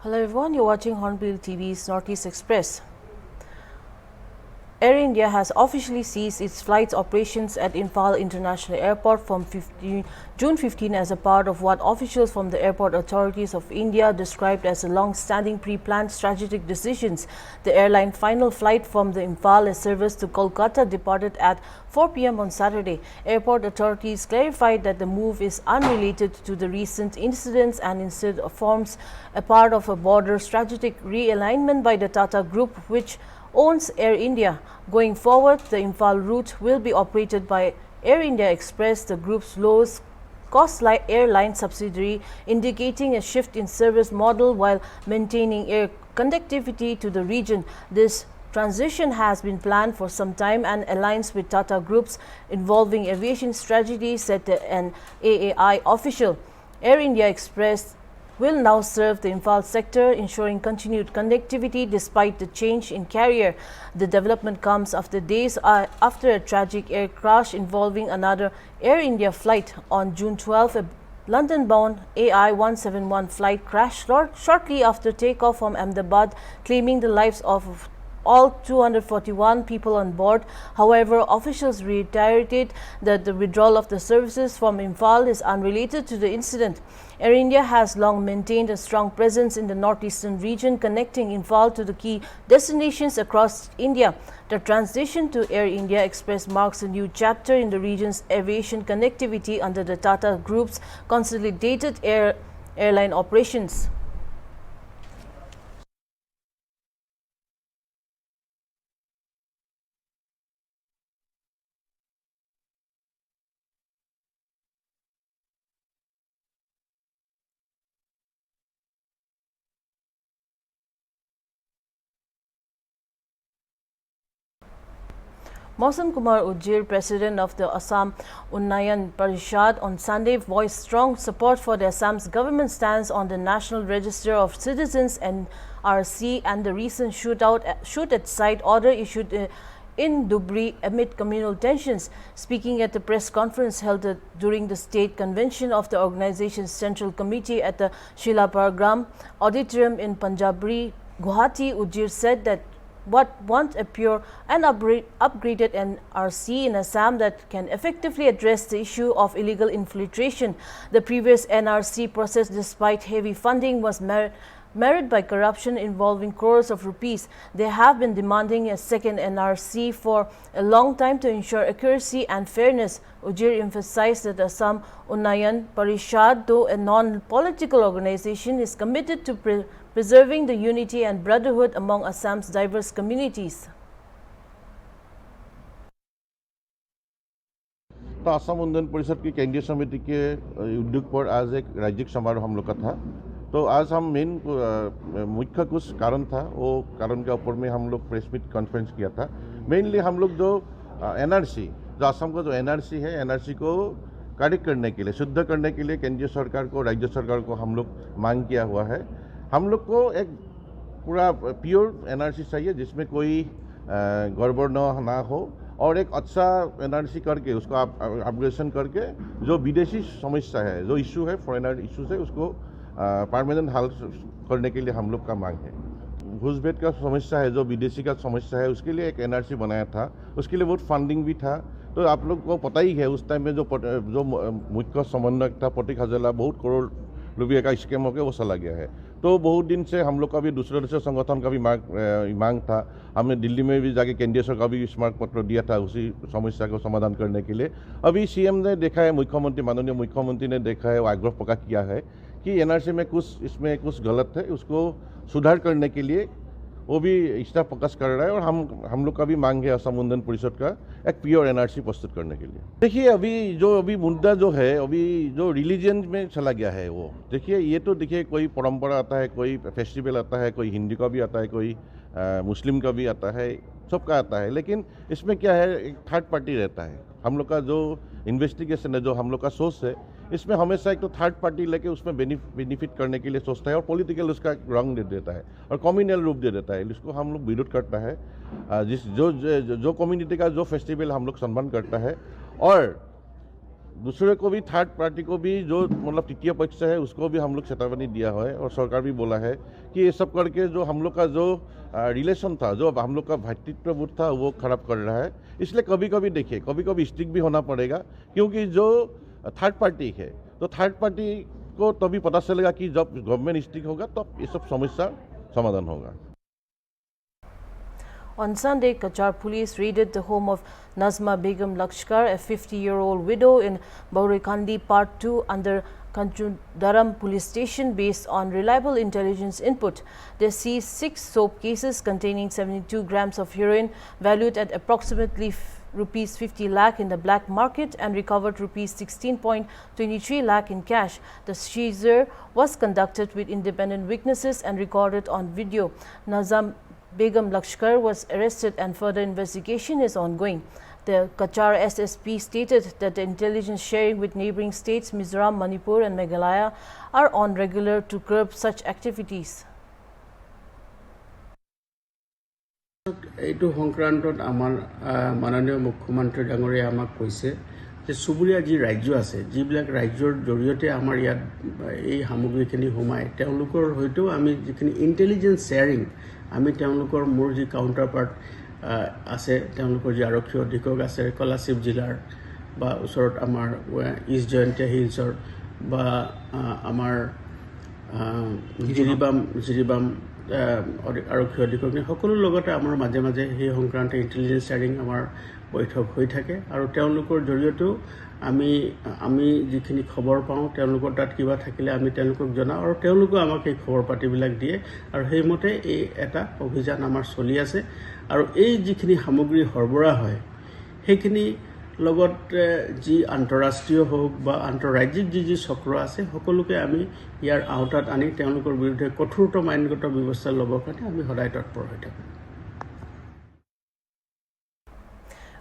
Hello everyone, you're watching Hornbill TV's Northeast Express. Air India has officially ceased its flights operations at Imphal International Airport from June 15 as a part of what officials from the airport authorities of India described as a long-standing pre-planned strategic decisions. The airline final flight from the Imphal service to Kolkata departed at 4 p.m. on Saturday. Airport authorities clarified that the move is unrelated to the recent incidents and instead forms a part of a broader strategic realignment by the Tata Group, which owns Air India. Going forward, the Imphal route will be operated by Air India Express, the group's lowest cost airline subsidiary, indicating a shift in service model while maintaining air connectivity to the region. This transition has been planned for some time and aligns with Tata Group's involving aviation strategy, said an AAI official. Air India Express will now serve the Imphal sector, ensuring continued connectivity despite the change in carrier. The development comes after days after a tragic air crash involving another Air India flight. On June 12, a London-bound AI-171 flight crashed shortly after takeoff from Ahmedabad, claiming the lives of all 241 people on board. However, officials reiterated that the withdrawal of the services from Imphal is unrelated to the incident. Air India has long maintained a strong presence in the northeastern region, connecting Imphal to the key destinations across India. The transition to Air India Express marks a new chapter in the region's aviation connectivity under the Tata Group's consolidated airline operations. Mausan Kumar Ujjir, president of the Assam Unnayan Parishad, on Sunday voiced strong support for the Assam's government stance on the National Register of Citizens (NRC) and the recent shoot at sight order issued in Dhubri amid communal tensions. Speaking at the press conference held during the state convention of the organization's central committee at the Shilapargram Auditorium in Punjabri, Guwahati, Ujjir said that want a pure and upgraded NRC in Assam that can effectively address the issue of illegal infiltration. The previous NRC process, despite heavy funding, was marred by corruption involving crores of rupees. They have been demanding a second NRC for a long time to ensure accuracy and fairness. Ujjir emphasized that Assam Unnayan Parishad, though a non-political organization, is committed to preserving the unity and brotherhood among Assam's diverse communities. तो असम उन्नयन परिषद की केंद्रीय समिति के उद्योग पर आज एक राज्यिक समारोह हम लोग का था। तो आज हम मुख्य कुछ कारण था, वो कारण के ऊपर में हम लोग प्रेस मीट कॉन्फ्रेंस किया था। मेनली हम लोग जो एनआरसी, जो असम का जो एनआरसी है, एनआरसी को करेक्ट करने के लिए, शुद्ध करने के लिए केंद्रीय सरकार को, राज्य सरकार को हम लोग मांग किया हुआ है। हम लोग को एक पूरा प्योर एनआरसी चाहिए जिसमें कोई गड़बड़ ना हो और एक अच्छा एनआरसी करके उसको अपग्रेडेशन करके जो विदेशी समस्या है, जो इशू है, फॉरेनर इशूज है, उसको परमानेंट हल करने के लिए हम लोग का मांग है। घुसपैठ का समस्या है, जो विदेशी का समस्या है, उसके लिए एक एनआरसी बनाया था। उसके लिए बहुत फंडिंग भी था। तो आप लोग को पता ही है उस टाइम में जो मुख्य समन्वयक था प्रतीक हजेला, बहुत करोड़ रुपये का स्कैम होकर वो चला गया है। तो बहुत दिन से हम लोग का भी दूसरे संगठन का भी मांग था। हमने दिल्ली में भी जाके केंद्रीय सरकार भी स्मारक पत्र दिया था उसी समस्या को समाधान करने के लिए। अभी सीएम ने देखा है, मुख्यमंत्री, माननीय मुख्यमंत्री ने देखा है, वो आग्रह प्रकट किया है कि एनआरसी में इसमें कुछ गलत है, उसको सुधार करने के लिए वो भी इच्छा प्रकाश कर रहा है। और हम लोग का भी मांग है असम उन्नयन परिषद का एक प्योर एनआरसी प्रस्तुत करने के लिए। देखिए अभी मुद्दा जो है, अभी जो रिलीजन में चला गया है, वो देखिए, ये तो देखिए कोई परंपरा आता है, कोई फेस्टिवल आता है, कोई हिंदी का भी आता है, कोई मुस्लिम का भी आता है, सबका आता है। लेकिन इसमें क्या है, एक थर्ड पार्टी रहता है। हम लोग का जो इन्वेस्टिगेशन है, जो हम लोग का सोच है, इसमें हमेशा एक तो थर्ड पार्टी लेके उसमें बेनिफिट करने के लिए सोचता है और पॉलिटिकल उसका रंग दे देता है और कम्युनल रूप दे देता है। इसको हम लोग विरोध करता है। जो कम्युनिटी का जो फेस्टिवल हम लोग सम्मान करता है और दूसरे को भी, थर्ड पार्टी को भी, जो मतलब तृतीय पक्ष है उसको भी हम लोग चेतावनी दिया है और सरकार भी बोला है कि ये सब करके जो हम लोग का जो रिलेशन था, जो हम लोग का भातृत्वबोध था, वो खराब कर रहा है। इसलिए कभी कभी देखिए, कभी कभी स्ट्रिक्ट भी होना पड़ेगा, क्योंकि जो थर्ड पार्टी है, तो थर्ड पार्टी को तभी पता चलेगा कि जब गवर्नमेंट स्ट्रिक्ट होगा तब ये सब समस्या समाधान होगा। On Sunday, Cachar police raided the home of Nazma Begum Lakshkar, a 50-year-old widow in Hailakandi Part 2 under Kanchudaram police station. Based on reliable intelligence input, they seized 6 soap cases containing 72 grams of heroin valued at approximately rupees 50 lakh in the black market and recovered rupees 16.23 lakh in cash. The seizure was conducted with independent witnesses and recorded on video. Nazam Begum Lakshkar was arrested and further investigation is ongoing. The Cachar SSP stated that the intelligence sharing with neighboring states Mizoram, Manipur and Meghalaya are on regular to curb such activities. এইটো সংক্ৰান্তত আমাৰ মাননীয় মুখ্যমন্ত্ৰী ডাঙৰীয়া আমাক কৈছে যে চুবুৰীয়া যি ৰাজ্য আছে, যিবিলাক ৰাজ্যৰ জৰিয়তে আমাৰ ইয়াত এই সামগ্ৰীখিনি সোমায়, তেওঁলোকৰ হয়তো আমি যিখিনি ইণ্টেলিজেন্স শ্বেয়াৰিং, আমি তেওঁলোকৰ মোৰ যি কাউণ্টাৰ পাৰ্ট আছে, তেওঁলোকৰ যি আৰক্ষী অধীক্ষক আছে কলাশিব জিলাৰ বা ওচৰত আমাৰ ইষ্ট জয়ন্তীয়া হিলছৰ বা আমাৰ জিৰিবাম আৰক্ষী অধীক্ষক সকলোৰ লগতে আমাৰ মাজে মাজে সেই সংক্ৰান্ত ইণ্টেলিজেন্স শ্বেয়াৰিং আমাৰ বৈঠক হৈ থাকে আৰু তেওঁলোকৰ জৰিয়তেও আমি যিখিনি খবৰ পাওঁ, তেওঁলোকৰ তাত কিবা থাকিলে আমি তেওঁলোকক জনাওঁ আৰু তেওঁলোকে আমাক এই খবৰ পাতিবিলাক দিয়ে আৰু সেইমতে এই এটা অভিযান আমাৰ চলি আছে। আৰু এই যিখিনি সামগ্ৰী সৰবৰাহ হয় সেইখিনি লগত যি আন্তঃৰাষ্ট্ৰীয় হওক বা আন্তঃৰাজ্যিক যি চক্ৰ আছে, সকলোকে আমি ইয়াৰ আওতাত আনি তেওঁলোকৰ বিৰুদ্ধে কঠোৰতম আইনগত ব্যৱস্থা ল'বৰ কাৰণে আমি সদায় তৎপৰ হৈ থাকোঁ।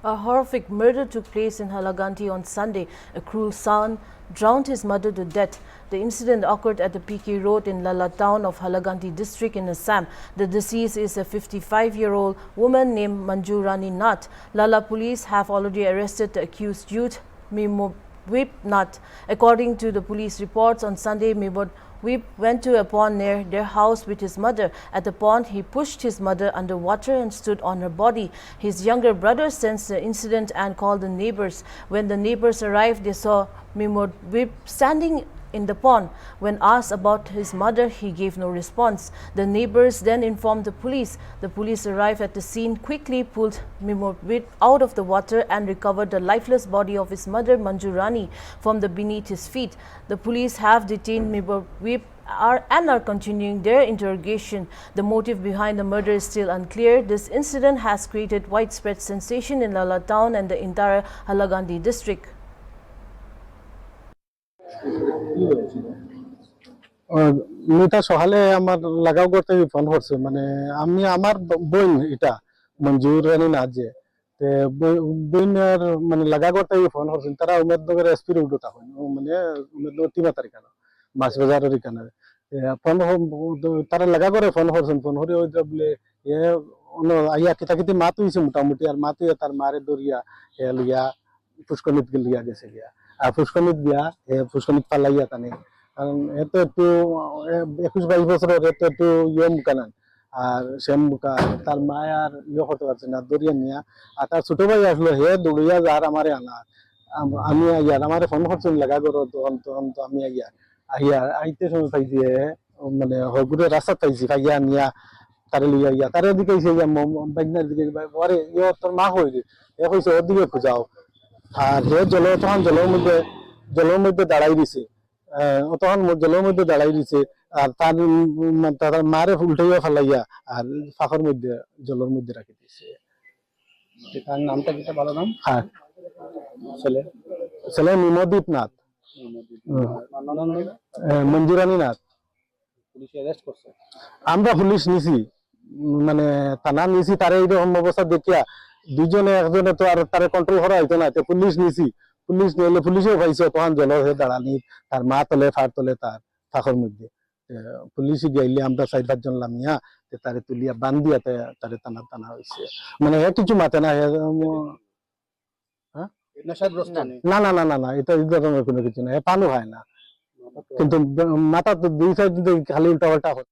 A horrific murder took place in Hailakandi on Sunday. A cruel son drowned his mother to death. The incident occurred at the PK Road in Lala town of Hailakandi district in Assam. The deceased is a 55-year-old woman named Manju Rani Nath. Lala police have already arrested the accused youth, Mimobwip Nath. According to the police reports, on Sunday, Mimobwip went to a pond near their house with his mother. At the pond, he pushed his mother underwater and stood on her body. His younger brother sensed the incident and called the neighbors. When the neighbors arrived, they saw Mimobwip standing in the pond. When asked about his mother, he gave no response. The neighbors then informed the police. The police arrived at the scene, quickly pulled Mimobwip out of the water and recovered the lifeless body of his mother Manju Rani from beneath his feet. The police have detained Mimobwip and are continuing their interrogation. The motive behind the murder is still unclear. This incident has created widespread sensation in Lala town and the entire Hailakandi district. Mita সকালে আমার লাগাও করতে phone করছে, মানে আমি আমার বোন এটা মঞ্জুর রানী নাথ যে বোনের মানে লাগা করতে ফোন করছেন, তারা উমেদনগর এসপি রোড তখন মানে উমেদনগর 3 তারিখ মাছ বাজারের এখানে ফোন তারা লাগা করে ফোন করছেন। ফোন করে ওই বলে এ আইয়া কিতা কিতি মাত হয়েছে মোটামুটি, আর মাত হইয়া তার মারে দরিয়া লিয়া পুষ্করণীত লিয়া গেছে গিয়া, আর পুষ্করণীত গিয়া পুষ্করণীত পালাইয়া তানে, কারণ এত একটু 21-22 বছরের এত একটু ইয়ে মুখানান, আর শ্যাম মুখা তার মায় আর ইয়ে করতে পারছে না, দরিয়া নিয়া। আর তার ছোট ভাই আসলো, হে দৌড়িয়া যার আমারে আনা, আমি আইয়ার আমারে ফোন করছেন লাগা করো, তখন তখন তো আমি আইয়া আইতে সময় পাইছি মানে হগুরে রাস্তা পাইছি পাইয়া নিয়া তারে লইয়া ইয়া তারে দিকে বাইনার দিকে পরে ইয়ে তোর মা হইলে এ কইছে ওর দিকে খুঁজাও, আর হে তখন জলের মধ্যে দাঁড়াই দিছে, তখন জলের মধ্যে দাঁড়াই দিছে, আর তার মারে উল্টাইয়া ফেলাইয়া আর ফাঁকর মধ্যে জলের মধ্যে রাখি দিছে। তার নামটা কিটা ভালো নাম? হ্যাঁ, ছেলে মিমদ্বীপ নাথ, মঞ্জুরানী নাথ। পুলিশ অ্যারেস্ট করছে? আমরা পুলিশ নিছি, মানে থানা নিছি, তার এইরকম অবস্থা দেখিয়া দুজনে একজনে তো আর তারে কন্ট্রোল করা হইতো না, পুলিশ নিছি। পুলিশ নিলে পুলিশও পাইছে, তখন জলের হয়ে দাঁড়ানি, তার মা তলে ফার তলে তার ফাঁকর মধ্যে পুলিশ গাইলে আমরা 4-5 জন লামিয়া তারে তুলিয়া বান্ধিয়া তারে টানা হয়েছে, মানে কিছু মাতে না। নেশাগ্রস্ত নেই না না না না না এটা এই ধরনের কোনো কিছু না পালু হয় না কিন্তু মাথা তো দুই সাইড দিয়ে খালি উল্টা হয়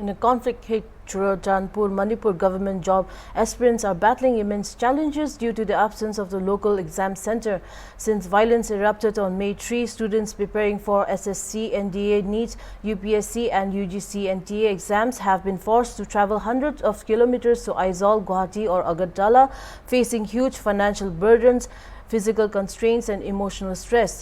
In a conflict-hit Churachandpur, Manipur government job aspirants are battling immense challenges due to the absence of the local exam center. Since violence erupted on May 3, students preparing for SSC, NDA, NEET, UPSC and UGC NTA exams have been forced to travel hundreds of kilometers to Aizawl, Guwahati or Agartala, facing huge financial burdens, physical constraints and emotional stress.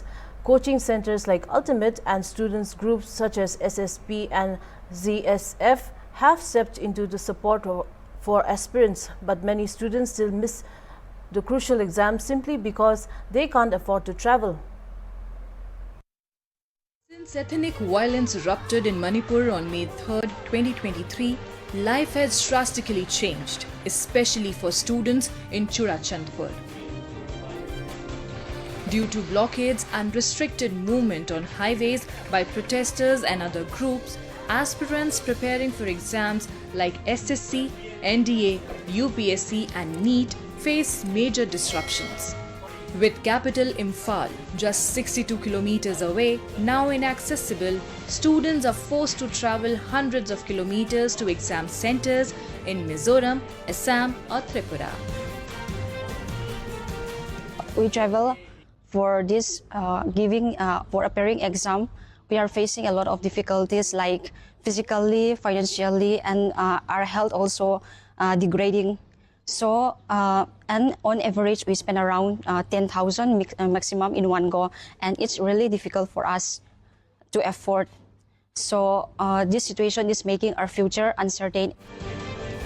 Coaching centers like Ultimate and students groups such as SSP and ZSF have stepped into the support for aspirants, but many students still miss the crucial exams simply because they can't afford to travel. Since ethnic violence erupted in Manipur on May 3, 2023, life has drastically changed, especially for students in Churachandpur. Due to blockades and restricted movement on highways by protesters and other groups, aspirants preparing for exams like SSC, NDA, UPSC and NEET face major disruptions. With capital Imphal just 62 kilometers away, now inaccessible, students are forced to travel hundreds of kilometers to exam centers in Mizoram, Assam or Tripura. We travel for this for appearing exam. We are facing a lot of difficulties like physically, financially, and our health also degrading. So, and on average, we spend around 10,000 maximum in one go, and it's really difficult for us to afford. So, this situation is making our future uncertain.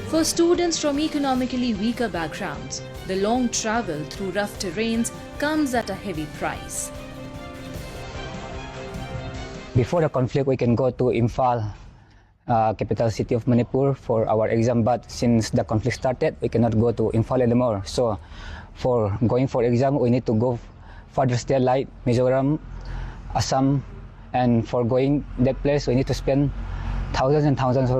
For students from economically weaker backgrounds, the long travel through rough terrains comes at a heavy price. Before the conflict, we can go to Imphal, capital city of Manipur, for our exam. But since the conflict started, we cannot go to Imphal anymore. So, for going for exam, we need to go further state like Mizoram, Assam, and for going that place, we need to spend thousands and thousands of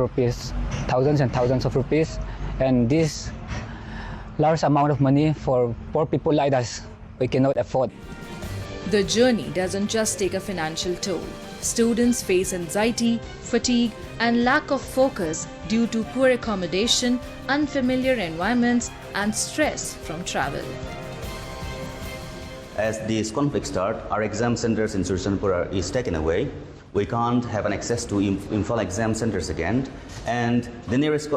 rupees, and this large amount of money for poor people like us, we cannot afford. The journey doesn't just take a financial toll. Students face anxiety, fatigue, and lack of focus due to poor accommodation, unfamiliar environments, and stress from travel. As this conflict starts, our exam centers in Churachandpur is taken away. We can't have an access to Imphal exam centers again. And the nearest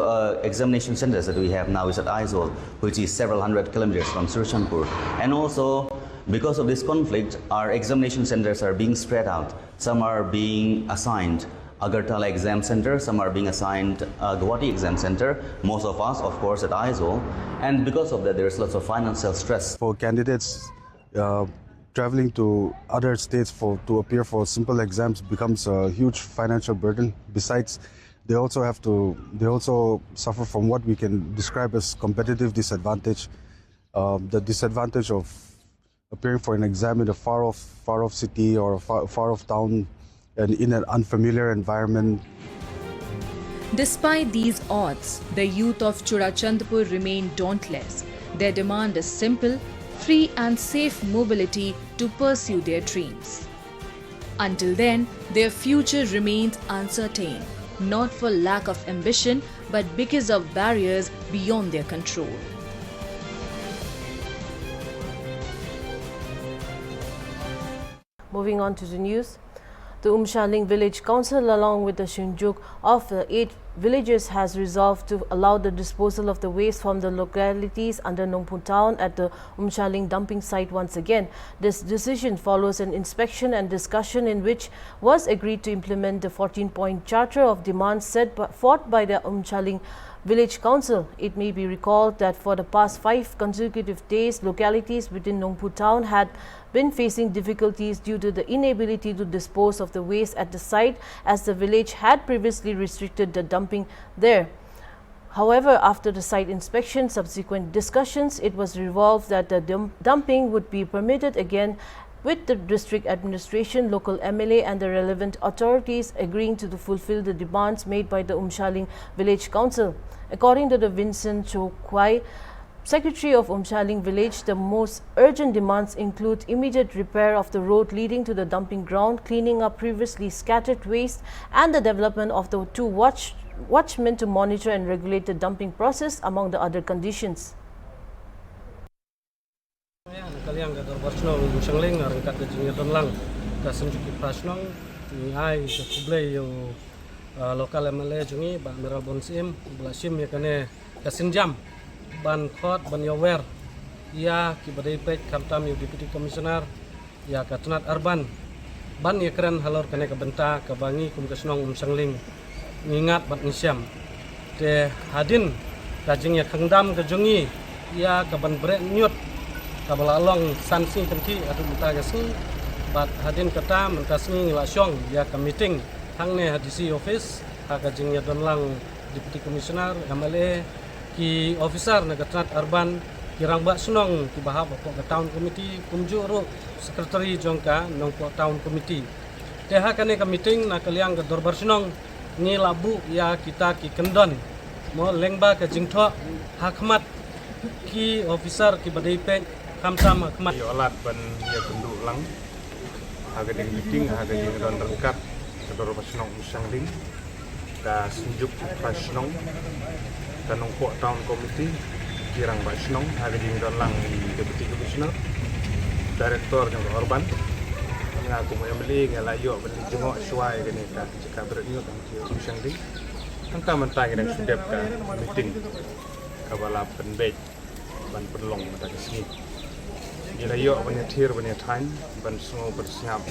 examination centers that we have now is at Aizawl, which is several hundred kilometers from Churachandpur. And also, because of this conflict, our examination centers are being spread out. Some are being assigned Agartala exam center, some are being assigned Guwahati exam center, most of us, of course, at Aizawl. And because of that, there's lots of financial stress. For candidates, traveling to other states to appear for simple exams becomes a huge financial burden. Besides, they also suffer from what we can describe as competitive disadvantage. The disadvantage of appearing for an exam in a far off city or a far off town and in an unfamiliar environment. Despite these odds, the youth of Churachandpur remain dauntless. Their demand is simple: free and safe mobility to pursue their dreams. Until then, their future remains uncertain, not for lack of ambition, but because of barriers beyond their control. Moving on to the news. The Umshaling Village Council, along with the Shinjuk of the 8 villages, has resolved to allow the disposal of the waste from the localities under Nongpur town at the Umshaling dumping site once again. This decision follows an inspection and discussion in which was agreed to implement the 14-point charter of demands forth by the Umshaling Village Council. It may be recalled that for the past 5 consecutive days, localities within Nongpur town had been facing difficulties due to the inability to dispose of the waste at the site, as the village had previously restricted the dumping there. However, after the site inspection, subsequent discussions, it was resolved that the dumping would be permitted again, with the district administration, local MLA and the relevant authorities agreeing to fulfill the demands made by the Umshaling Village Council. According to the Vincent Chokwai, Secretary of Umchaling village, the most urgent demands include immediate repair of the road leading to the dumping ground, cleaning up previously scattered waste, and the development of the two watchmen to monitor and regulate the dumping process, among the other conditions. Kaliang gadar barsno Umchaling arangkat kejingnya donlang kasenjuki prasnong ni ai kublai yo lokal MLA jungi ba Meral Bonsim belasim ya kane kasinjam ban khot ban yower ya ki badai pek kamtam yo deputy commissioner ya katunat urban ban ya keren halor kane ka benta ka bangi kum kasnong Umchaling ngingat bat nisyam te hadin kajing ya kangdam ka jungi ya ka ban brek nyut kabala along sansi kanti atu buta gasni bat hadin kata mentasni ngelasyong ya ka meeting hangne hadisi office ha kajing ya donlang deputy commissioner MLA ki officer na katrat urban kirang ba sunong ki bahab ko ka town committee kumju ro secretary jongka nong ko town committee te ha kane ka meeting na kaliang ka dorbar sunong ni labu ya kita ki kendon mo lengba ka jingtho hakmat ki officer ki badai pek kamsam hakmat yo alat ban ya kundu lang aga ding meeting aga ding don rengkat ka dorbar sunong Umchaling ka sunjuk prasnong kanong po town committee kirang basnong hari ding don lang deputy commissioner director ng urban nga ko mo yamli nga layo ban jimo suai gani ka jika berenyo tang Umchaling ang kamantay ng sudep ka meeting kabala penbej ban penlong mata kesini ilayo ban thir ban thain ban sungo bersngap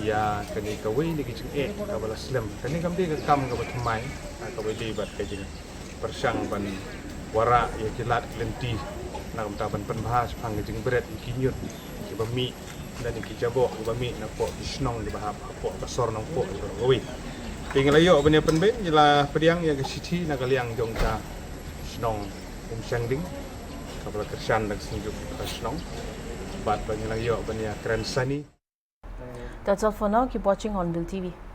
ya kani kawi ni kijing kabala slam kani kamdi ka kam ka batmai ka wali bat ka jing persang ban wara ya kilat lenti na kamta ban penbahas phang jing beret kinyut ki bami dan ki jabo bami na po isnong di bahap po kasor nang po gawi pinglayo ban ya penbe jila pediang ya ke siti na kaliang jongka snong Umchaling kabala kersan dan sinjuk snong bat ban layo ban ya keren sani. That's all for now. Keep watching HornbillTV.